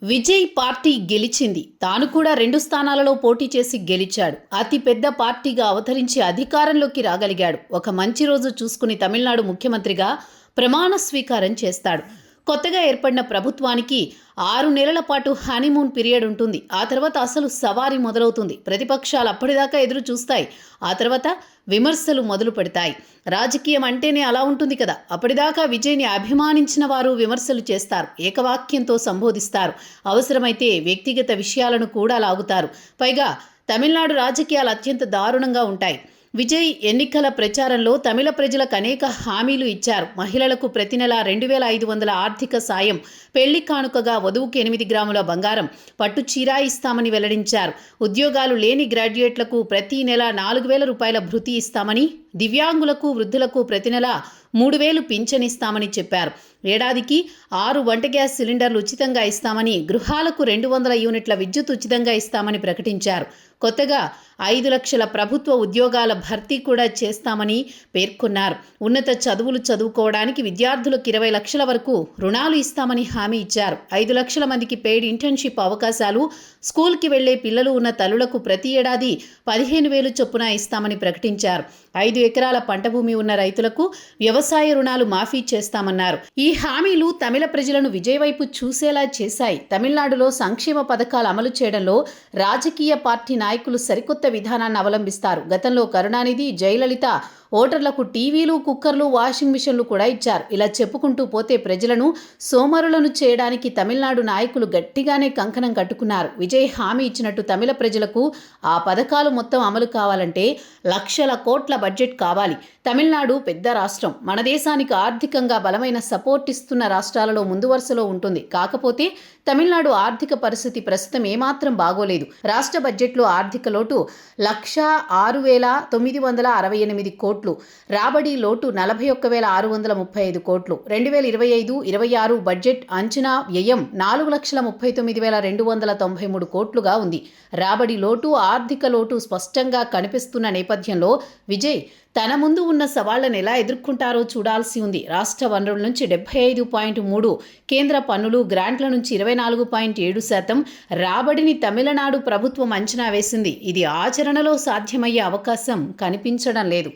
Vijay party గెలిచింది. తాను కూడా 2 స్థానాలలో పోటీ చేసి గెలిచాడు. అతి పెద్ద పార్టీగా అవతరించి అధికారంలోకి రాగలిగాడు. ఒక మంచి రోజు చూసుకుని తమిళనాడు ముఖ్యమంత్రిగా ప్రమాణ స్వీకారం చేస్తాడు. కొత్తగా ఏర్పడిన ప్రభుత్వానికి 6 నెలల పాటు హనీమూన్ పీరియడ్ ఉంటుంది. ఆ తర్వాత అసలు సవారీ మొదలవుతుంది. ప్రతిపక్షాలు అప్పటిదాకా ఎదురు చూస్తాయి. ఆ తర్వాత విమర్శలు మొదలు పెడతాయి. రాజకీయం అంటేనే అలా ఉంటుంది కదా. అప్పటిదాకా విజయ్ని అభిమానించిన వారు విమర్శలు చేస్తారు, ఏకవాక్యంతో సంబోధిస్తారు, అవసరమైతే వ్యక్తిగత విషయాలను కూడా లాగుతారు. పైగా తమిళనాడు రాజకీయాలు అత్యంత దారుణంగా ఉంటాయి. విజయ్ ఎన్నికల ప్రచారంలో తమిళ ప్రజలకు అనేక హామీలు ఇచ్చారు. మహిళలకు ప్రతి నెల 2,500 ఆర్థిక సాయం, పెళ్లి కానుకగా వధువుకు 8 గ్రాముల బంగారం, పట్టు చీర ఇస్తామని వెల్లడించారు. ఉద్యోగాలు లేని గ్రాడ్యుయేట్లకు ప్రతి నెల 4,000 రూపాయల భృతి ఇస్తామని, దివ్యాంగులకు, వృద్ధులకు ప్రతి నెల 3,000 పింఛనిస్తామని చెప్పారు. ఏడాదికి 6 వంట గ్యాస్ సిలిండర్లు ఉచితంగా ఇస్తామని, గృహాలకు 200 యూనిట్ల విద్యుత్ ఉచితంగా ఇస్తామని ప్రకటించారు. కొత్తగా 5 లక్షల ప్రభుత్వ ఉద్యోగాల భర్తీ కూడా చేస్తామని పేర్కొన్నారు. ఉన్నత చదువులు చదువుకోవడానికి విద్యార్థులకు 20 లక్షల వరకు రుణాలు ఇస్తామని హామీ ఇచ్చారు. 5 లక్షల మందికి పెయిడ్ ఇంటర్న్షిప్ అవకాశాలు, స్కూల్కి వెళ్లే పిల్లలు ఉన్న తల్లులకు ప్రతి ఏడాది 15,000 చొప్పున ఇస్తామని ప్రకటించారు. 5 ఎకరాల పంట భూమి ఉన్న రైతులకు వ్యవసాయ రుణాలు మాఫీ చేస్తామన్నారు. ఈ హామీలు తమిళ ప్రజలను విజయ్ వైపు చూసేలా చేశాయి. తమిళనాడులో సంక్షేమ పథకాలు అమలు చేయడంలో రాజకీయ పార్టీ నాయకులు సరికొత్త విధానాన్ని అవలంబిస్తారు. గతంలో కరుణానిధి, జయలలిత ఓటర్లకు టీవీలు, కుక్కర్లు, వాషింగ్ మిషన్లు కూడా ఇచ్చారు. ఇలా చెప్పుకుంటూ పోతే ప్రజలను సోమరులను చేయడానికి తమిళనాడు నాయకులు గట్టిగానే కంకణం కట్టుకున్నారు. విజయ్ హామీ ఇచ్చినట్టు తమిళ ప్రజలకు ఆ పథకాలు మొత్తం అమలు కావాలంటే లక్షల కోట్ల బడ్జెట్ కావాలి. తమిళనాడు పెద్ద రాష్ట్రం, మన దేశానికి ఆర్థికంగా బలమైన సపోర్ట్ ఇస్తున్న రాష్ట్రాలలో ముందు వరుసలో ఉంటుంది. కాకపోతే తమిళనాడు ఆర్థిక పరిస్థితి ప్రస్తుతం ఏమాత్రం బాగోలేదు. రాష్ట్ర బడ్జెట్లో ఆర్థిక లోటు 1,06,968 కోట్లు, రాబడి లోటు 41,635 కోట్లు. 2025-26 బడ్జెట్ అంచనా వ్యయం 4,39,293 కోట్లుగా ఉంది. రాబడి లోటు, ఆర్థిక లోటు స్పష్టంగా కనిపిస్తున్న నేపథ్యంలో విజయ్ తన ముందు ఉన్న సవాళ్లను ఎలా ఎదుర్కొంటారో చూడాల్సి ఉంది. రాష్ట్ర వనరుల నుంచి 75.3, కేంద్ర పన్నులు, గ్రాంట్ల నుంచి 24.7% రాబడిని తమిళనాడు ప్రభుత్వం అంచనా వేసింది. ఇది ఆచరణలో సాధ్యమయ్యే అవకాశం కనిపించడం లేదు.